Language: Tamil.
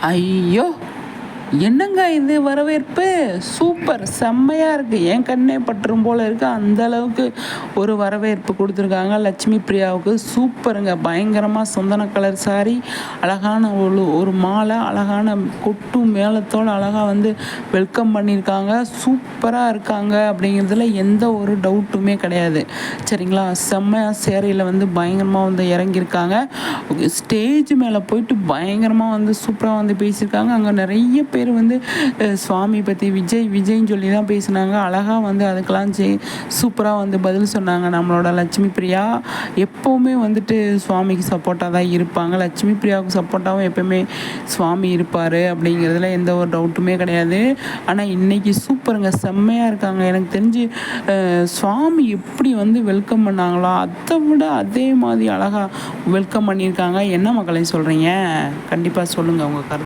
ஐயோ! என்னங்க இது வரவேற்பு! சூப்பர்! செம்மையா இருக்கு. என் கண்ணே பற்றும் போல இருக்கு. அந்த அளவுக்கு ஒரு வரவேற்பு குடுத்துருக்காங்க லட்சுமி பிரியாவுக்கு. சூப்பருங்க. பயங்கரமா சந்தன கலர் சாரி, அழகான ஒரு மாலை, அழகான கொட்டு மேளத்தோட அழகா வந்து வெல்கம் பண்ணியிருக்காங்க. சூப்பரா இருக்காங்க அப்படிங்கிறதுல எந்த ஒரு டவுட்டுமே கிடையாது. சரிங்களா? செம்மையா சேரையில வந்து பயங்கரமா வந்து இறங்கியிருக்காங்க. ஸ்டேஜ் மேல போயிட்டு பயங்கரமா வந்து சூப்பரா வந்து பேசியிருக்காங்க. அங்க நெறைய பேர் வந்து சுவாமி பத்தி விஜய்ன்னு சொல்லி தான் பேசினாங்க. அழகா வந்து அதுக்கெல்லாம் சூப்பரா வந்து பதில் சொன்னாங்க. நம்மளோட லட்சுமி பிரியா எப்பவுமே வந்துட்டு சுவாமிக்கு சப்போர்ட்டா தான் இருப்பாங்க. லட்சுமி பிரியாவுக்கு சப்போர்ட்டாவும் எப்பவுமே சுவாமி இருப்பாரு அப்படிங்கிறதுல எந்த ஒரு டவுட்டுமே கிடையாது. ஆனா இன்னைக்கு சூப்பருங்க. செம்மையா இருக்காங்க. எனக்கு தெரிஞ்சு சுவாமி எப்படி வந்து வெல்கம் பண்ணாங்களோ அதை விட அதே மாதிரி அழகா வெல்கம் பண்ணியிருக்காங்க. என்ன மக்களை சொல்றீங்க? கண்டிப்பா சொல்லுங்க உங்க கருத்து.